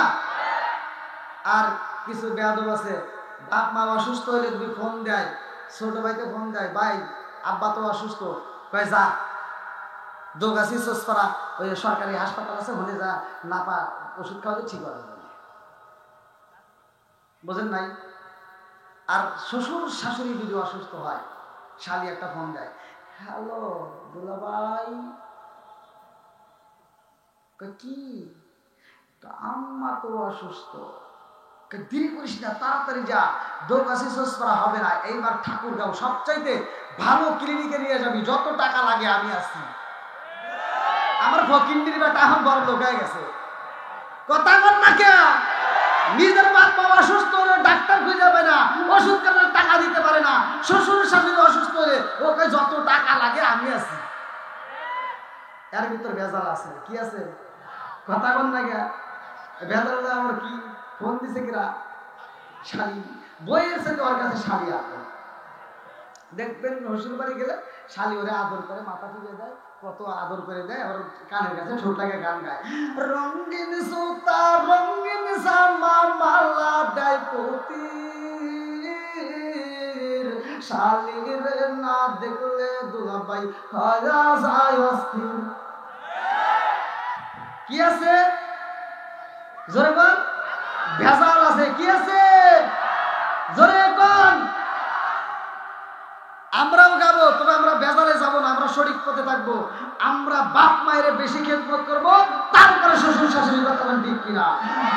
[SPEAKER 1] আর কিছু বেয়াদব আছে, বাপ মা অসুস্থ হলে তুমি ফোন দেয়, ছোট ভাইকে ফোন দেয়, ভাই আব্বা তো অসুস্থ, কয় যা দোগাছি সোসপাড়া ওই সরকারি হাসপাতাল আছে, হলে যা, না পা ওষুধ খাওয়াতে ঠিক হবে। বোঝেন নাই? আর শ্বশুর শাশুড়ি যদি অসুস্থ হয়, শালি একটা ফোন দেয়, হ্যালো দুলা ভাই, কি আম্মা তো অসুস্থ, দেরি করিস না, তাড়াতাড়ি যা, দোকাশি সোসপাড়া হবে না, এইবার ঠাকুরগাঁও সবচাইতে ভালো ক্লিনিকে নিয়ে যাবি, যত টাকা লাগে আমি আসছি। আমার ফকিন্দির বেটা এখন বড় লোক হয়ে গেছে। কথা বল না কে? নিজের বাপ মা অসুস্থ হলে ডাক্তার খুঁজে যাবে না, ওষুধ কেনার টাকা দিতে পারে না, শ্বশুর শাশুড়ি অসুস্থ হলে ওকে যত টাকা লাগে আমি আছি। এর ভিতর ভেজাল আছে। কি আছে? কথা বল না কে? ভেজাল আমার কি? ফোন দিছে কিরা শালি, বইয়ের সাথে ওর কাছে শালি আছে। দেখবেন শ্বশুর বাড়ি গেলে শালি ওরে আদর করে, মাথা টিপে দেয়, কত আদর করে দেয়, আবার কানের কাছে ছোট লাগে গান গায়, রঙিন সুতা রঙিন জামা মালা দেয় পতি, শালির না দেখলে দুলাভাই হারা যায় অস্থির। কি আছে? জোরে বল। ভেজাল আছে। কি আছে? জোরে কোন? আমরাও গাবো, তবে আমরা ভেজালে যাব না, আমরা সঠিক পথে থাকবো। আমরা বাপ মায়ের বেশি খেদমত করবো, তারপরে শ্বশুর শাশুড়ি কথা ঠিক কিনা?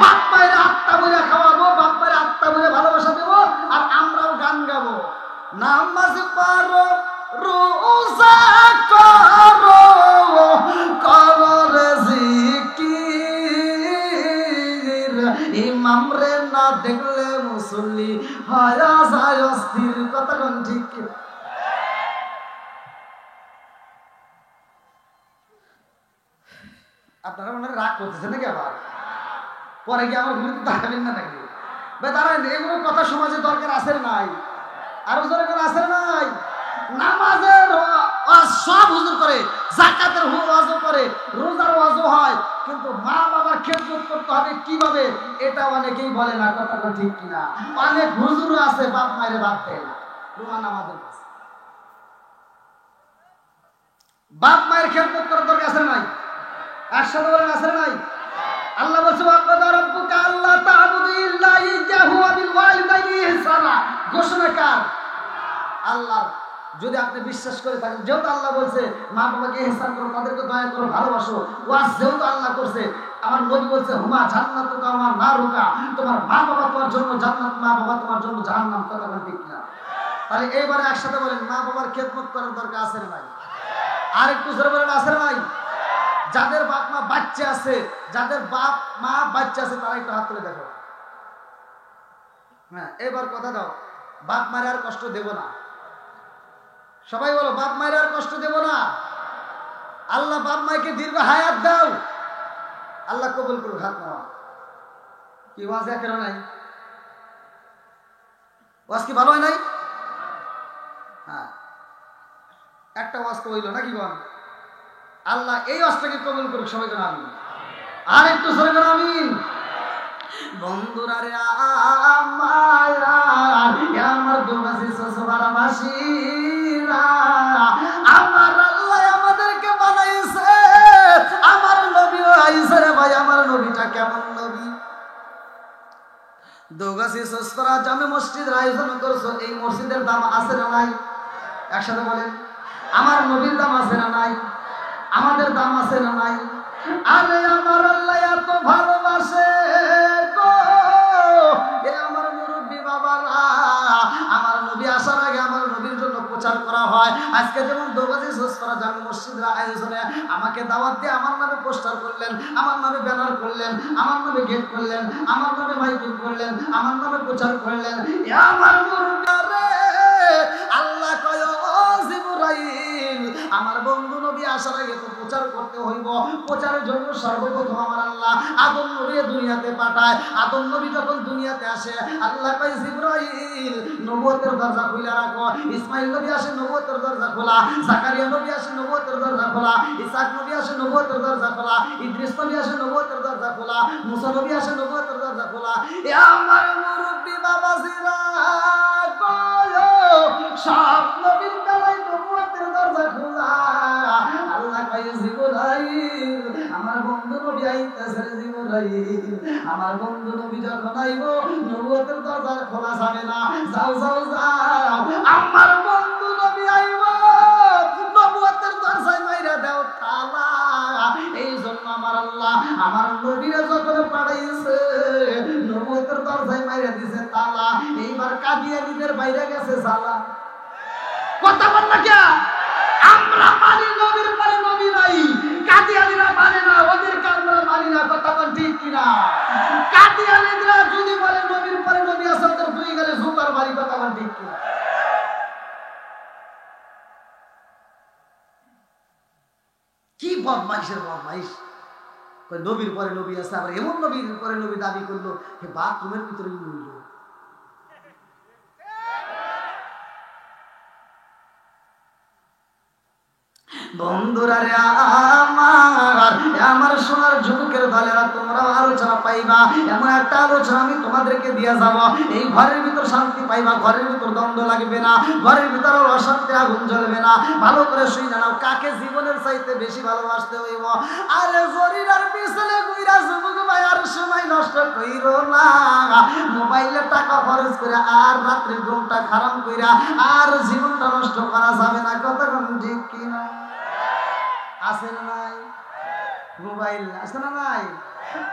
[SPEAKER 1] বাপ মায়ের আত্মা বলে খাওয়াবো, বাপ মায়ের আত্মা বলে ভালোবাসা দেবো, আর আমরাও গান গাবো। নামাজ পড়ো রোজা করো কবর জিকির ইমাম রে না দেখলে মুসল্লি হায়া যায় অস্থির কথা কোন ঠিক কি আপনারা মনে রাগ করতেছেন নাকি আবার পরে কি আমার বিরুদ্ধে তাকাবেন না নাকি ভাই দাঁড়ান এগুলো কথা সমাজে দরকার আছে নাই আরো জোরে করে আছে নাই নামাজের সব হুজুর করে যাকাতের ওয়াজও করে রোজার ওয়াজও হয় কিন্তু মা বাবার খেদমত করতে হবে কিভাবে এটা অনেকেই বলে না কথাটা ঠিক কিনা অনেক হুজুরও আছে বাপ মায়ের বাদ দেয় না প্রমাণ আমাদের কাছে বাপ মায়ের খেদমত করার দরকার আছে নাই একসাথে বলেন আছে নাই আল্লাহ বলছে ওয়াকাদা রাব্বুকা আল্লা তা'বুদু ইল্লা ইয়্যাহু ওয়া বিল ওয়ালিদাইনি ইহসানা ঘোষণা কার আল্লাহর যদি আপনি বিশ্বাস করে থাকেন যেহেতু আল্লাহ বলছে মা বাবাকে ইহসান করো তাদেরকে দয়া করো ভালোবাসো ওয়াজ যেহেতু আল্লাহ করছে আমার নবী বলছে হুমা জান্নাতুকা ওয়া নারুকা তোমার মা বাবা তোমার জন্য জান্নাত মা বাবা তোমার জন্য জাহান্নাম কথা বলেন ঠিক না তাহলে এইবারে একসাথে বলেন মা বাবার খেদমত করার দরকার আছে না ভাই আর একটু জোরে বলেন আছে না ভাই যাদের বাপ মা বাচ্চা আছে যাদের বাপ মা বাচ্চা আছে তারা একটু হাত তুলে দেখো হ্যাঁ এবার কথা দাও বাপ মায়ের আর কষ্ট দেব না সবাই বলো বাপ মায়ের আর কষ্ট দেব না আল্লাহ বাপ মাকে দীর্ঘ হায়াত দাও আল্লাহ কবুল করুক হাত নাও কি ওয়াজ কেন নাই ওয়াজ কি ভালো হয় নাই হ্যাঁ একটা ওয়াজ তো হইল নাকি বল আল্লাহ এই ওয়াজটাকে কবুল করুক সবাই যেন আমিন আর একটু সবাই যেন আমিন বন্ধুরা রে আমার দুবাসী শ্বশুরাবাসীরা আমার আল্লাহ আমাদেরকে বানাইছে আমার নবীও আইছে রে ভাই আমার নবীটা কেমন নবী দুবাসী শ্বশুরা জামে মসজিদের আয়োজন করছো এই মসজিদের দাম আছে না নাই একসাথে বলেন আমার নবীর দাম আছে না নাই আমাদের দাম আছে না নাই আরে আমার আল্লাহ এত ভালোবাসে গো এ আমার মুরব্বী বাবারা আমার নবী আসার আগে আমার নবীর জন্য প্রচার করা হয় আজকে যেমন দোবাজি সস্করা জামে মসজিদের আয়োজনে আমাকে দাওয়াত দিয়ে আমার নামে পোস্টার করলেন আমার নামে ব্যানার করলেন আমার নামে গেট করলেন আমার নামে মাইকিং করলেন আমার নামে প্রচার করলেন এ আমার মুরব্বী রে আল্লাহ কয় ও জিবরাইল আমার বন্ধু নবী আসার আগে তো প্রচার করতে হইব প্রচারের জন্য সর্বপ্রথম আমার আল্লাহ আদম নবী দুনিয়াতে পাঠায় আদম নবী যখন দুনিয়াতে আসে আল্লাহ কয় জিবরাইল নবুয়তের দরজা খুলে রাখো ইসমাইল নবী আসে নবুয়তের দরজা খোলা জাকারিয়া নবী আসে নবুয়তের দরজা খোলা ইসাক নবী আসে নবুয়তের দরজা খোলা ইদ্রিস নবী আসে নবুয়তের দরজা খোলা মুসা নবী আসে নবুয়তের দরজা খোলা এ আমার মুরব্বি বাবাজিরা সব নবীর বেলায় নবুয়তের দরজা খোলা আল্লাহ কয় জিবরাইল আমার বন্ধু নবী আইতাছে জিবরাইল আমার বন্ধু নবী যখন আইব নবুয়তের দরজা খোলা যাবে না যাও যাও যাও আমার বন্ধু নবী আইব নবুয়তের দরজায় মাইরা দাও তালা এই জন্য আমার আল্লাহ আমার নবীরে যখন পাঠাইছে নবুয়তের দরজায় মাইরা দিছে তালা এইবার কাদিয়ানীদের বাইরে গেছে সালা কথা বল না কে আমরা মানি নবীর পরে নবী নাই কাদিয়ানীরা মানে না ওদেরকে আমরা মানি না কথা বল ঠিক কিনা কাদিয়ানীরা যদি বলে নবীর পরে নবী আছে ওদের দুই গেলে ঝুকার বাড়ি কথা বল ঠিক কিনা কি বদমাইশের বদমাইশ কই নবীর পরে নবী আছে আবার এমন নবীর পরে নবী দাবি করলো হে বাথরুমের ভিতরে নিল বন্ধুরা রে আমার সোনার যুবকের দলেরা তোমরা আলোচনা পাইবা এমন একটা আলোচনা আমি তোমাদেরকে দিয়ে যাব এই ঘরের ভিতর শান্তি পাইবা ঘরের ভিতর দ্বন্দ্ব লাগবে না ঘরের ভিতর অশান্তি আগুন জ্বলবে না ভালো করে শুই জানাও কাকে জীবনের চাইতে বেশি ভালোবাসতে হইব আরে জরিনার পিছনে ঘুইরা যুবক ভাই আর সময় নষ্ট কইরো না মোবাইলে টাকা খরচ করে আর রাত্রে ঘুমটা খারাপ কইরা আর জীবনটা নষ্ট করা যাবে না কথা ঠিক কিনা আছে না নাই মোবাইল আছে না নাই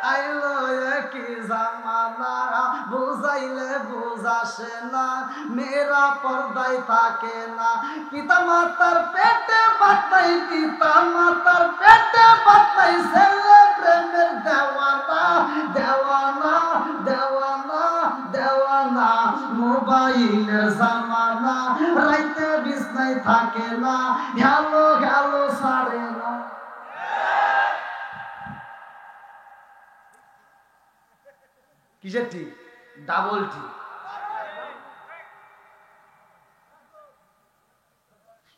[SPEAKER 1] আইলো কি জামানা বুঝাইলে বুঝাসে না মেয়েরা পর্দায় থাকে না পিতা মাতার পেটে বাতাই পিতা মাতার পেটে বাতাই ছেলে প্রেমের দেওয়ানা দেওয়ানা দেওয়ানা দেওয়ানা মোবাইলের জামানা রাইতে বিছনায় থাকে না গেলো গেলো সারে না কিসের ঠিক ডাবল ঠিক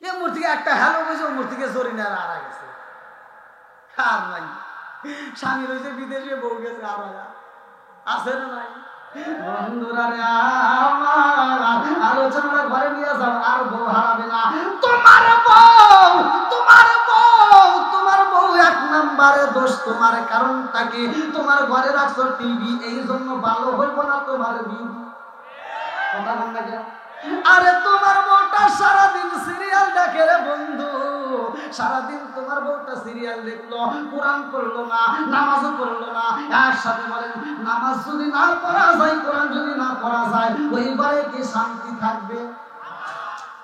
[SPEAKER 1] এ মূর্তিকে একটা হ্যালো বসে ও মূর্তিকে জরিনা আড়া গেছে আর নাই স্বামী রয়েছে বিদেশে বউ গেছে আর আছে না নাই বন্ধুরা রে আমার আলোচনা ঘরে নিয়ে যাও আর বউ হারাবে না তোমার বউ এক নম্বরে দোষ তোমার কারণটা কি তোমার ঘরে রাখছো টিভি এই জন্য ভালো হইব না তোমার বিবি কথা বল না কেন আরে তোমার বউটা সারাদিন সিরিয়াল দেখে রে বন্ধু সারাদিন তোমার বউটা সিরিয়াল দেখলো কোরআন পড়লো না নামাজও পড়লো না একসাথে বলেন নামাজ যদি না পড়া যায় কোরআন যদি না পড়া যায় ওই ঘরে কি শান্তি থাকবে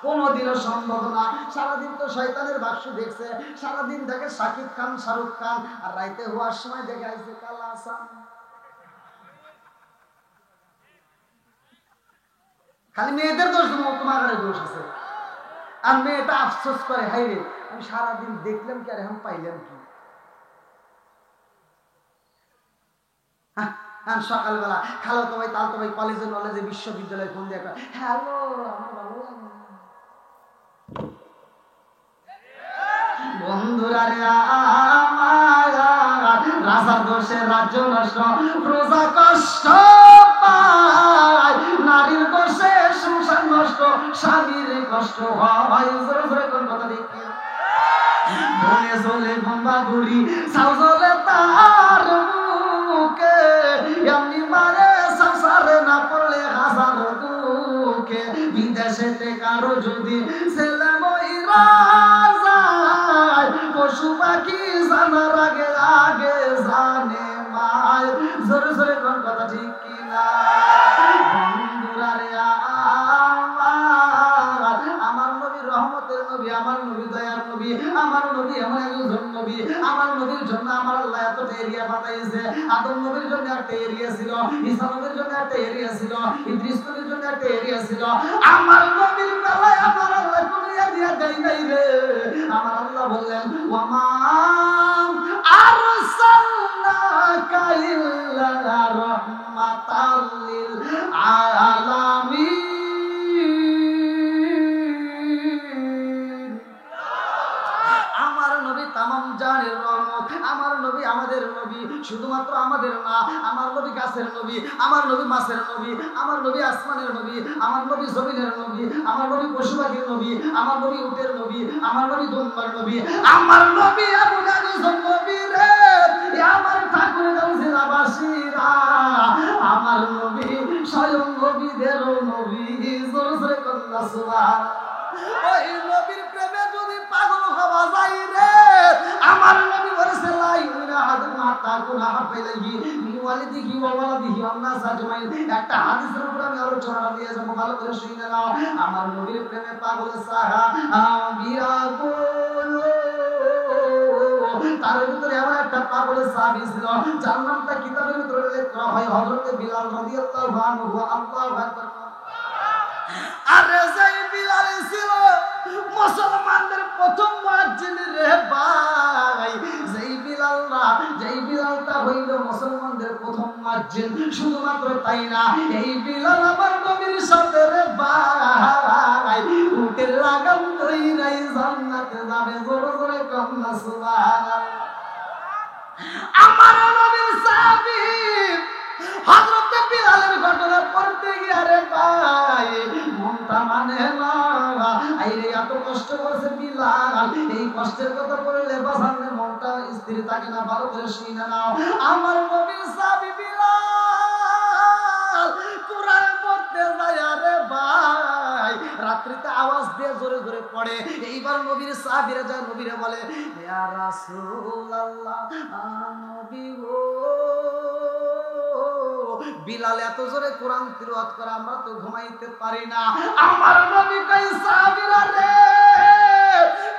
[SPEAKER 1] কোনদিনও সম্ভব না সারাদিন তো শয়তানের বাক্স দেখছে সারাদিন দেখে শাকিব খান শাহরুখ খান আর রাইতে হওয়ার সময় দেখে আইছে কালা হাসান খালি মেয়েদের দোষ তোমার দোষ আছে আর মেয়েটা আফসোস করে হাই রে আমি সারাদিন দেখলাম কি আর এখন পাইলাম কি সকালবেলা খালো তো ভাই তাল তো ভাই কলেজে নলেজে বিশ্ববিদ্যালয়ে ফোন দিয়ে হ্যালো আমার ভালো লাগে বন্ধুরা রে আমার রাজার দোষে রাজ্য নষ্ট প্রজা কষ্ট পায় নারীর দোষে সংসার নষ্ট স্বামীর কষ্ট হয় জোরে জোরে কোন কথা দেখি বনে চলে গম্বা গুড়ি সাউ চলে তার বুকে এমনি মারে সংসারে না পড়লে হাজার দুঃখে বিদেশেতে কারো যদি ছেলে মহিলা যায় পশু পাখি জানার আগে আগে জানে মায় জোরে জোরে কোন কথা ঠিক কিনা বন্ধুরা রে আমার নবী রহমতের নবী আমার নবী দয়ার নবী আমার নবী এমন একজন নবী আমার নবীর জন্য আমার আল্লাহ এতটা এরিয়া পাঠাইছে আদম নবীর জন্য একটা এরিয়া ছিল ঈসা নবীর জন্য একটা এরিয়া ছিল ইদ্রিস নবীর জন্য একটা এরিয়া ছিল আমার নবীর বেলায় আমার আল্লাহ কোন এরিয়া দেয় নাই রে আমার আল্লাহ বললেন ওয়ামা আরসালনাকা ইল্লা রাহমাতাল লিল আলামিন তামাম জানের রহমত আমার নবী আমাদের নবী শুধুমাত্র আমাদের না আমার নবী গাছের নবী আমার নবী মাছের নবী আমার নবী আসমানের নবী আমার নবী জমিনের নবী আমার নবী পশু পাখির নবী আমার নবী উটের নবী আমার নবী দুম্বার নবী আমার নবী আবু গাজর নবী রে আমার ঠাকুর গাউজিলাবাসীরা আমার নবী স্বয়ং নবীদের নবী জোরে জোরে কন্যা সুবহানাল্লাহ ওই নবীর প্রেমে যদি পাগল হওয়া যায় রে আমার নবী বলেছে লা ইউমিনা আহাদুকুম হাত্তা আকুনা হাব্বাইলাহি মিন ওয়ালিদিহি ওয়া ওয়ালাদিহি ওয়ান নাস আজমাইন একটা হাদিসের উপর আমি আলোচনা দিয়ে যাব ভালো করে শুনে নাও আমার নবীর প্রেমে পাগল সাহাবীরা বলো তার ভিতরে এমন একটা পাগল সাহাবী ছিল যার নামটা কিতাবের ভিতরে উল্লেখ করা হয় হযরত বিলাল রাদিয়াল্লাহু আনহু আল্লাহু আকবার আরে যেই বিলাল ছিল মুসলমানদের প্রথম মুয়াজ্জিন রে ভাই যেই বিলালটা হইল মুসলমানদের প্রথম মুয়াজ্জিন শুধুমাত্র তাই না এই বিলাল আমার নবীর সাথে রে ভাই উটের লাগাম ধইরাই জান্নাতে যাবে জোরে জোরে কন্যা সুবহানাল্লাহ আমার নবীর সাহাবী হযরত বিলালের ঘটনা পড়তে গিয়ে রে ভাই মনটা মানে না আইরে এত কষ্ট করছে বিলাল এই কষ্টের কথা পড়লে বাসানের মনটা স্থির থাকে না ভালো করে শুনে নাও আমার নবীর সাহাবী বিলাল কোরআন পড়তে যায় রে ভাই রাত্রিতে আওয়াজ দিয়ে জোরে জোরে পড়ে। এইবার নবীর সাহাবীরা যায় নবীরে বলে, ইয়া রাসূলুল্লাহ, নবী গো, বিলাল এত জোরে কোরআন তিলাওয়াত করে আমরা তো ঘুমাইতে পারি না। আমার নবী কই, সাহাবীরা রে,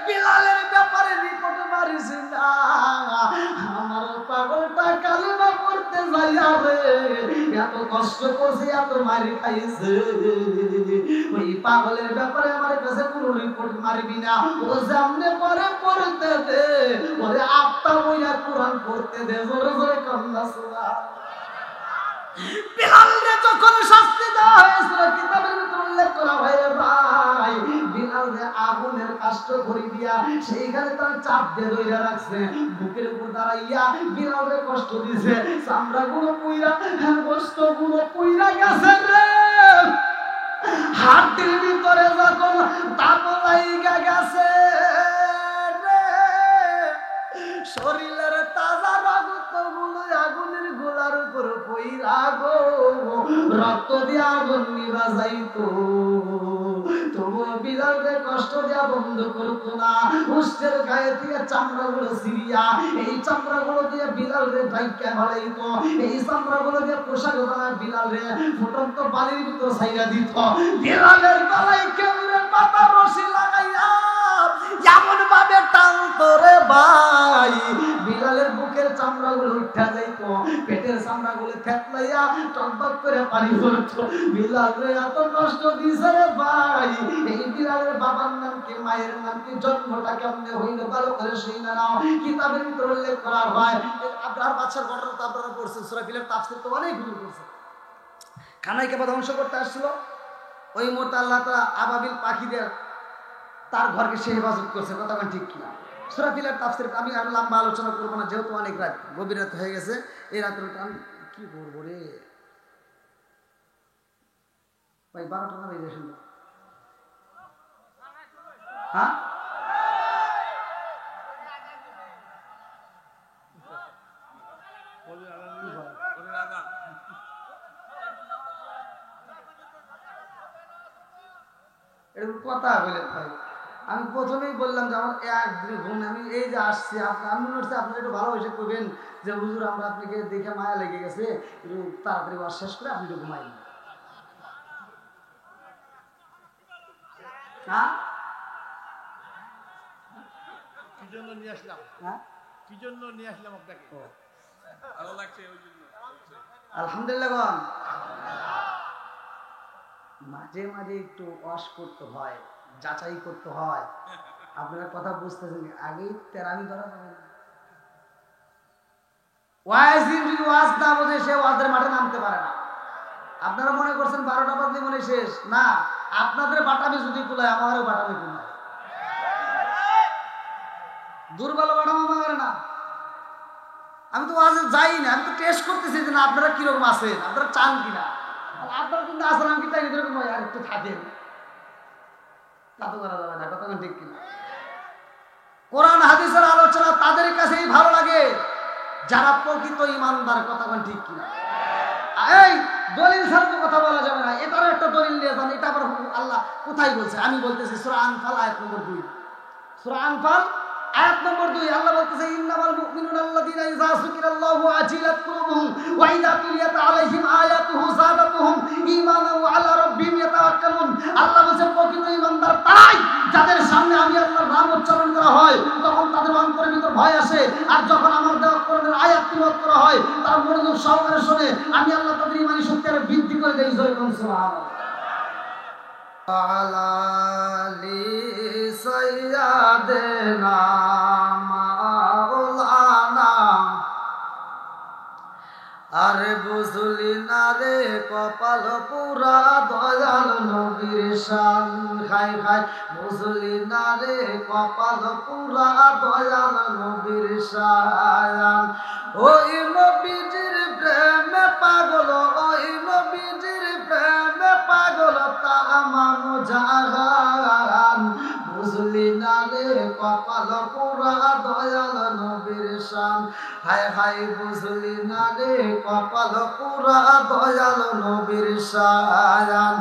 [SPEAKER 1] বিলালের ব্যাপারে রিপোর্ট মারিস না, আমার পাগলটা কালিমা পড়তে যাইয়া রে এত কষ্ট করছে, এত মারি খাইছে, ওই পাগলের ব্যাপারে আমার কাছে কোনো রিপোর্ট মারবি না। ও সামনে পরে পড়তে দে, ওরে আত্মা বইয়া কোরআন পড়তে দে, জোরে জোরে কান্না সুরা। বিলালরে যখন শাস্তি দেওয়া হয়েছিল, কিতাবের ভিতরে উল্লেখ করা হয় ভাই, বিলালরে আগুনের কাষ্ট করে দিয়া সেইখানে তার চাপ দিয়ে ধরে রাখছে, বুকের উপর দাঁড়াইয়া বিলালরে কষ্ট দিছে, চামড়া গুলো পুইরা, গোস্ত গুলো পুইরা গেছে রে, হাতের ভিতরে যখন তাপ লাইগা গেছে রে, শরীরের তাজা রক্ত গুলো আগুনের গোলার উপর পইরা গো, রক্ত দিয়ে আগুন নিভা যাইতো, তবুও বিলালকে কষ্ট দেওয়া বন্ধ করতো না। উষ্টের গায়ে থেকে চামড়া গুলো ছিঁড়িয়া এই চামড়া গুলো দিয়ে বিলালরে ঢাইকা ভালাইতো, এই চামড়া গুলো দিয়ে পোশাক বানায় বিলালরে ফুটন্ত বালির ভিতর ছাইরা দিত। বিলালের গলায় কেমনে পাতা রশি লাগাইয়া এমন ভাবে টানতো রে ভাই, বিলালের বুকের চামড়া গুলো উঠা যাইত, পেটের চামড়া গুলো থেতলাইয়া টকবক করে পানি পড়তো। বিলালরে এত কষ্ট দিছে রে ভাই। এই বিলালের বাবার নাম কি, মায়ের নাম কি, জন্মটা কেমনে হইল ভালো করে শুই না নাও, কিতাবের ভিতরে উল্লেখ করা হয়। আব্রাহার বাদশার ঘটনা তো আপনারা পড়ছেন, সূরা ফিলের তাফসীর তো অনেকগুলো পড়ছেন। খানায় কাবা ধ্বংস করতে আসছিল, ওই মুহূর্তে আল্লাহ তাআলা আবাবিল পাখিদের তার ঘরকে সে হেফাজত করছে, কথা ঠিক কিনা? সূরা ফিলের তাফসীর আমি আর লম্বা আলোচনা করবো না, যেহেতু অনেক রাত, গভীর রাত হয়ে গেছে। এই রাতের আমি কি করবো রে ভাই, 12টা না বেজে শুনবো, হ্যাঁ এরকম কথা বলে ভাই। আমি প্রথমেই বললাম যে আমার একদিন ঘুম, আমি এই যে আসছি, আমি মনে হচ্ছে আপনারা একটু ভালোবেসে করবেন যে হুজুর আমরা আপনাকে দেখে মায়া লেগে গেছে, একটু তাড়াতাড়ি ওয়াজ শেষ করে আপনি একটু ঘুমাইন। হ্যাঁ
[SPEAKER 3] কি জন্য নিয়ে আসলাম,
[SPEAKER 1] হ্যাঁ
[SPEAKER 3] কি জন্য নিয়ে আসলাম আপনাকে, ভালো লাগছে ওই জন্য।
[SPEAKER 1] আলহামদুলিল্লাহ। মাঝে মাঝে একটু ওয়াশ করতে হয়, যাচাই করতে হয়। আপনারা কথা বুঝতেছেন, আগেই তেরামি ধরা যাবে না। ওয়াইজিন যদি ওয়াজ না বোঝে সে ওয়াজের মাঠে নামতে পারে না। আপনারা মনে করছেন 12টা বাজলে মনে শেষ না, আপনাদের বাটামি যদি কুলায় আমারও বাটামি কুলায়, দুর্বল বাটামি আমার না। আমি তো ওয়াজে যাই না, আমি তো টেস্ট করতেছি যে না আপনারা কিরকম আছেন, আপনারা চান কিনা। আপনারা কিন্তু আসলে আমি চাই এরকম আর একটু থাকেন, তা তো করা যাবে না, কথা ঠিক কিনা? কোরআন হাদিসের আলোচনা তাদের কাছেই ভালো লাগে যারা প্রকৃত ইমানদার, কথা ঠিক কিনা? এই দলিল ছাড়া তো কথা বলা যাবে না, এটারও একটা দলিল নিয়ে যান। এটা আবার আল্লাহ কোথায় বলছে? আমি বলতেছি সূরা আনফাল আয়াত নম্বর 2, সূরা আনফাল আয়াত নম্বর 2 আল্লাহ বলতেছে, ইন্নামাল মুমিনুনা আল্লাযীনা ইযা যুকিরাল্লাহু ওয়াজিলাত কুলুবুহুম ওয়া ইযা তুলিয়াত আলাইহিম আয়াতুহু যাদাতুহুম ঈমানান ওয়া আলা রাব্বিহিম ইয়াতাওয়াক্কালুন। আল্লাহ বলেছে প্রকৃত ঈমানদার তারাই যাদের সামনে আমি আল্লাহর নাম উচ্চারণ করা হয় তখন তাদের অন্তরের ভিতর ভয় আসে, আর যখন আমার দেওয়া কোরআনের আয়াত তিলাওয়াত করা হয় তারা মনোযোগ সহকারে শুনে, আমি আল্লাহ তাদের ঈমানি শক্তি আরো বৃদ্ধি করে দেই। সুবহানাল্লাহ। আলালি সাইয়্যিদানা মাওলানা, আরে বুঝলি না রে কপাল পুরা দয়াল নবীর শান, খাই খাই বুঝলি না রে কপাল পুরা দয়াল নবীর শান। ওই নবীজির প্রেমে পাগল, ওই নবীজির প্রেমে পাগল তামাম জাহান, বুঝলি না রে কপাল পুরা দয়াল নবীর শান, হায় হায় বুঝলি না রে কপাল পুরা দয়াল নবীর শান।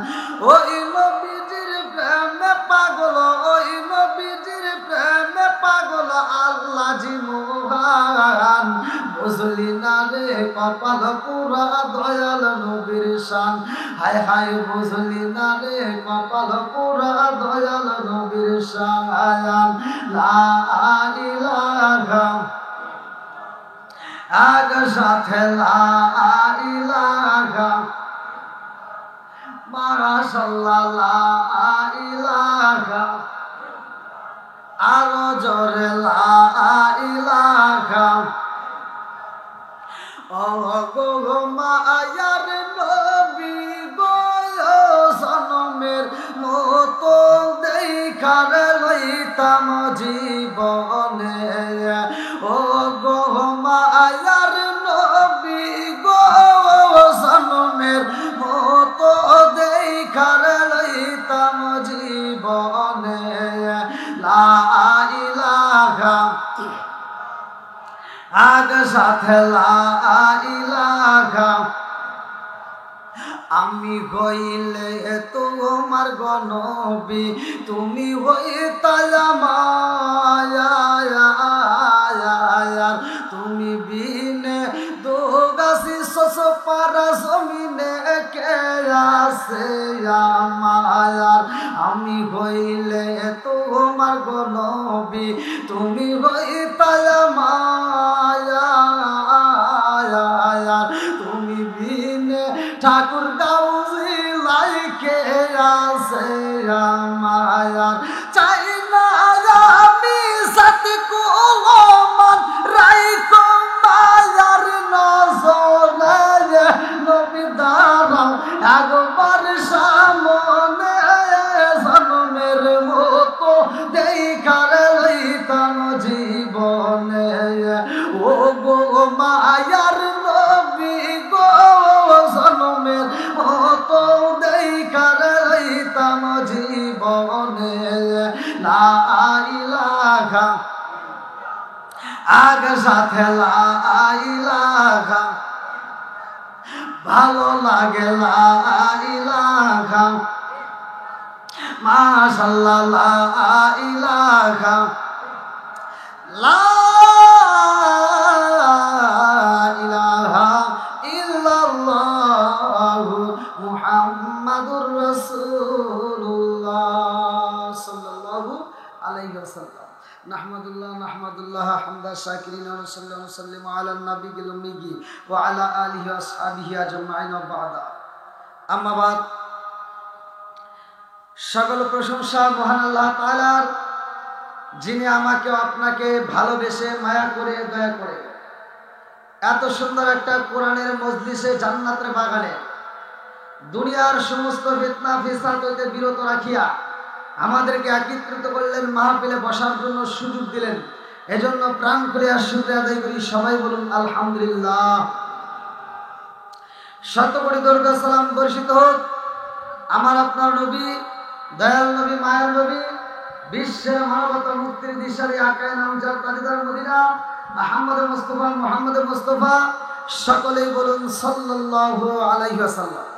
[SPEAKER 1] ওই নবীজির প্রেম পাগল ওই নবীজির প্রেমে পাগল আল্লাহ জি মহান বুঝলি না রে কপাল পুরা দয়াল নবীর শান হায় হায় বুঝলি না রে কপাল পুরা দয়াল নবীর শান লা ইলাহা আগ সাথে লা ইলাহা মাশাআল্লাহ লা ইলাহা আরো জোরে লা ইলাহা ও গো মায়ার নবী গো সনমের মতো দেখার লইতাম জীবনে ও গো মায়ার নবী গো সনমের মতো দেখার লইতাম জীবনে লা ইলাহা আগ সাথে লা ইলাহা আমি হইলে তোমার গনবী তুমি হইতাল মায়া তুমি বিনে দুগাছি শশ পারা জমিনে কে আছে মায়ার আমি হইলে তোমার গনবী তুমি হইতাল মায়া তুমি বিনে ঠাকুর গাউজি লাইকে আছে মায়ার চাই না আমি সাথে কোলমান রাইকো মায়ার নজরে নবী দাঁড়াও একবার সামনে জন্মের মতো দেখার লইতাম জীবনে ও গো মায়ার নবী গো জন্মের মতো দেখার লইতাম জীবনে লা ইলাহা আগ সাথে লা ইলাহা ভালো লাগে লা ইলাহা মাশাআল্লাহ লা ইলাহা লা ইলাহা ইল্লাল্লাহু মুহাম্মাদুর রাসূলুল্লাহ সাল্লাল্লাহু আলাইহি ওয়াসাল্লাম নাহমাদুল্লাহ হামদা শাকিরিন ওয়া সাল্লাল্লাহু আলাইহি ওয়া সাল্লাম আলা নবিয়িল উম্মি ওয়া আলা আলিহি ওয়া আসহাবিহি আজমাইন ওয়া বা'দা আম্মা বাদ সকল প্রশংসা মহান আল্লাহ তাআলার যিনি আমাকে আপনাকে ভালোবেসে মায়া করে দয়া করে এত সুন্দর একটা কোরআনের মজলিসে জান্নাতের বাগানে দুনিয়ার সমস্ত ফিতনা ফিসাদ হইতে বিরত রাখিয়া আমাদেরকে একত্রিত করলেন মাহফিলে বসার জন্য সুযোগ দিলেন এজন্য প্রাণ খুলে আর শুকরিয়া আদায় করি সবাই বলুন আলহামদুলিল্লাহ শতকোটি দরুদ সালাম বর্ষিত হোক আমার আপনার নবী দয়াল নবী মায়ার নবী বিশ্বের মানবতা মুক্তির দিশারি আকায়ে নামজাদ তাজদার মদিনা মুহাম্মদ মুস্তাফা সকলেই বলুন সাল্লাল্লাহু আলাইহি ওয়াসাল্লাম